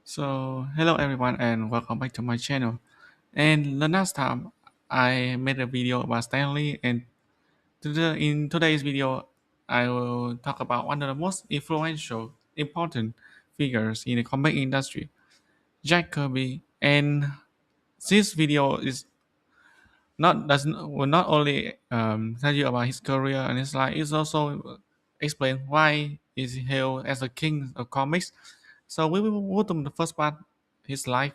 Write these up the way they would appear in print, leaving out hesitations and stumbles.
So, hello everyone and welcome back to my channel. And the last time I made a video about Stanley, and in today's video, I will talk about one of the most influential, important figures in the comic industry, Jack Kirby. And this video is not doesn't will not only tell you about his career and his life, it's also explain why is he hailed as the king of comics. So we will go to the first part, his life.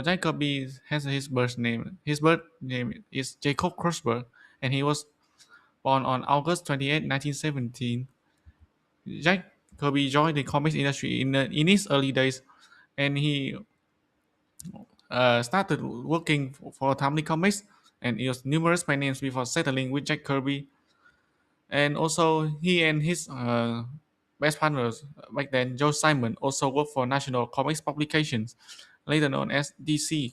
Jack Kirby has his birth name. His birth name is Jacob Krusberg, and he was born on August 28, 1917. Jack Kirby joined the comics industry in his early days, and he started working for Timely Comics and used numerous pen names before settling with Jack Kirby. And also, he and his best partners back then, Joe Simon, also worked for National Comics Publications, later known as DC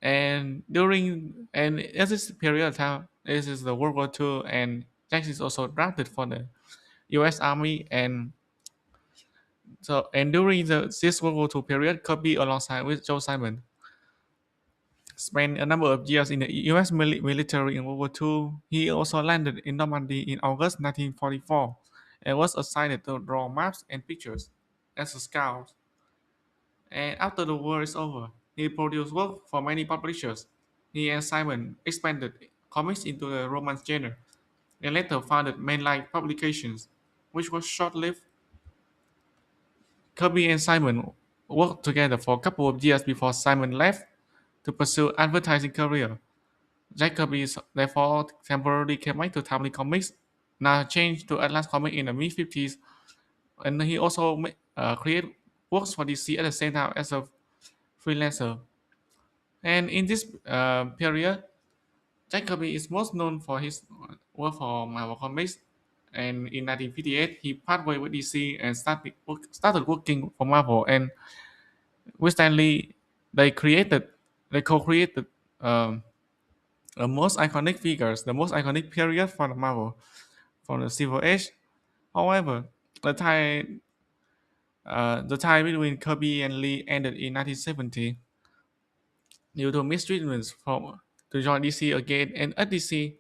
and at this period of time, this is the World War II, and Jack is also drafted for the U.S. Army, and during this World War II period, Kirby, alongside with Joe Simon, spent a number of years in the U.S. military in World War II. He also landed in Normandy in August 1944 and was assigned to draw maps and pictures as a scout. And after the war is over, he produced work for many publishers. He and Simon expanded comics into the romance genre and later founded Mainline Publications, which was short-lived. Kirby and Simon worked together for a couple of years before Simon left to pursue advertising career. Jack Kirby therefore temporarily came back to Timely Comics, now changed to Atlas Comics in the mid-50s, and he also created works for DC at the same time as a freelancer. And in this period, Jack Kirby is most known for his work for Marvel Comics, and in 1958 he parted ways with DC and started working for Marvel. And with Stanley, they created, they co-created um, the most iconic figures, the most iconic period for the Marvel, from the Silver Age. However, the tie between Kirby and Lee ended in 1970 due to mistreatments from to join DC again. And at DC,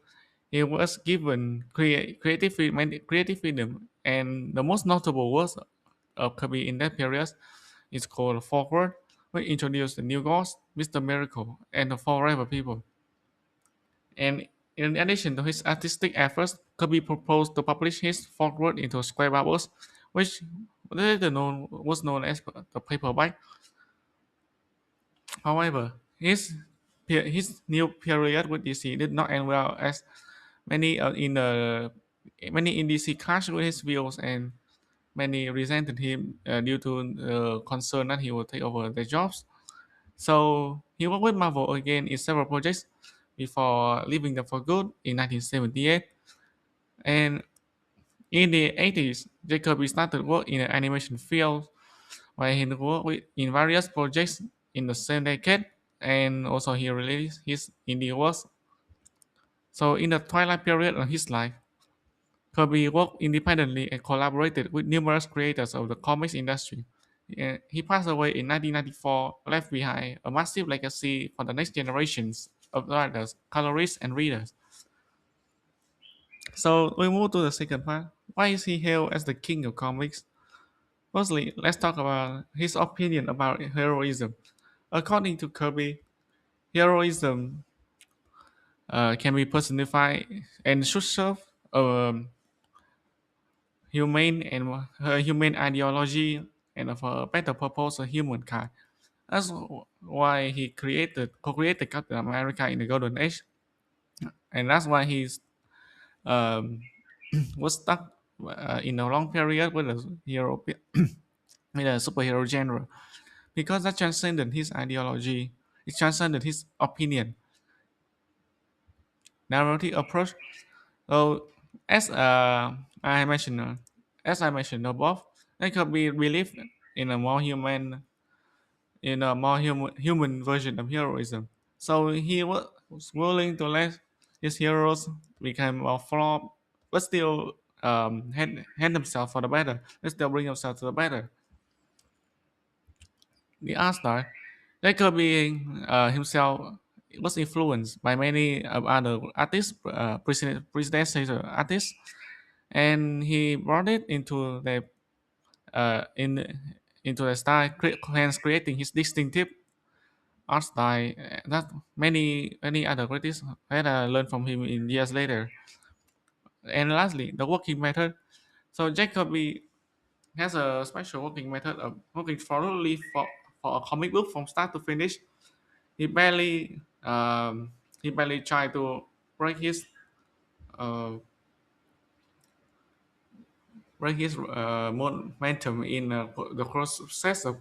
he was given creative freedom, and the most notable works of Kirby in that period is called Forward, which introduced the New Gods, Mr. Miracle, and the Forever People. And in addition to his artistic efforts, Kirby proposed to publish his Forward into square bubbles, which was known as the paperback. However, his new period with DC did not end well, as many in DC clashed with his views, and many resented him due to concern that he would take over their jobs. So he worked with Marvel again in several projects before leaving them for good in 1978. And in the 80s, Jacoby started work in the animation field, where he worked in various projects in the same decade, and also he released his indie works. So in the twilight period of his life, Kirby worked independently and collaborated with numerous creators of the comics industry. He passed away in 1994, left behind a massive legacy for the next generations of writers, colorists, and readers. So we move to the second part. Why is he hailed as the king of comics? Firstly, let's talk about his opinion about heroism. According to Kirby, heroism can be personified and should serve a humane ideology and for a better purpose of humankind. That's why he co-created Captain America in the Golden Age, and that's why he's um, was stuck in a long period with a with a superhero genre, because that transcended his ideology, it transcended his opinion, narrative approach. So as I mentioned, as I mentioned above, it could be believed in a more human version of heroism. So he was willing to let his heroes become more flawed, but still hand themselves for the better. They still bring themselves to the better. the art style. Jack Kirby himself was influenced by many other artists, predecessor artists, and he brought it in into the style, hence creating his distinctive art style that many other critics had learned from him in years later. And lastly, the working method. So Jack Kirby has a special working method of working thoroughly for a comic book from start to finish. He barely he barely tried to break his uh, momentum in the process of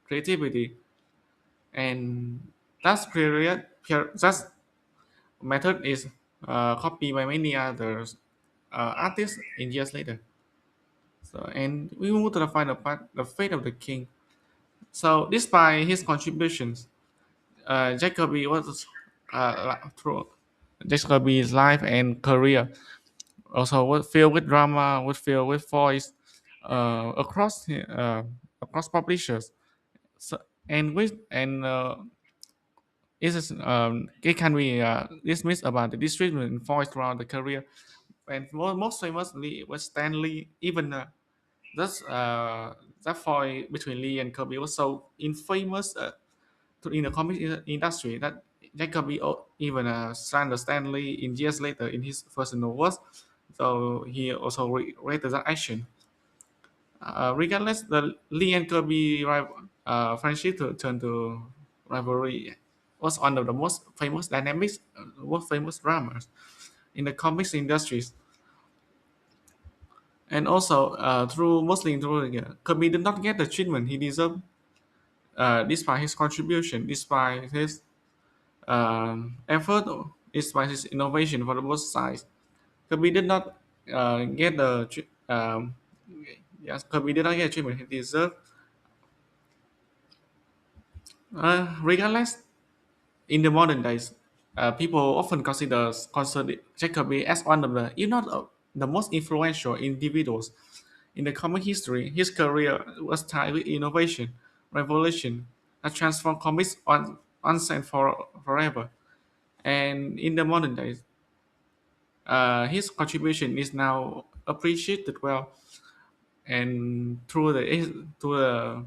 creativity, and that method is copied by many others artists in years later. So, and we move to the final part, the fate of the king. So, despite his contributions, Jacoby was through Jacoby's life and career also was filled with drama, was filled with voice across publishers. So, it can be dismissed about the disagreement in voice throughout the career. And most famously was Stanley. Even that fight between Lee and Kirby was so infamous in the comic industry that Jack Kirby even slandered Stanley in years later in his personal works. So he also rated that action. Regardless, the Lee and Kirby friendship turned to rivalry was one of the most famous dynamics, most famous dramas in the comics industries. And also, mostly through Kirby did not get the treatment he deserved, despite his contribution, despite his effort, despite his innovation for both sides. Kirby did not get the yes, Kirby did not get the treatment he deserved. Regardless, in the modern days, people often consider Jacoby as one of the, if not the most influential individuals in the comic history. His career was tied with innovation, revolution, that transformed comics once and forever. And in the modern days, his contribution is now appreciated well, and through the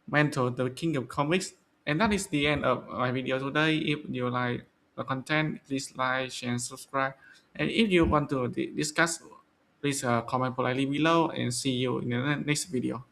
mentor, the king of comics. And that is the end of my video today. If you like the content, please like, share, and subscribe. And if you want to discuss, please comment politely below, and see you in the next video.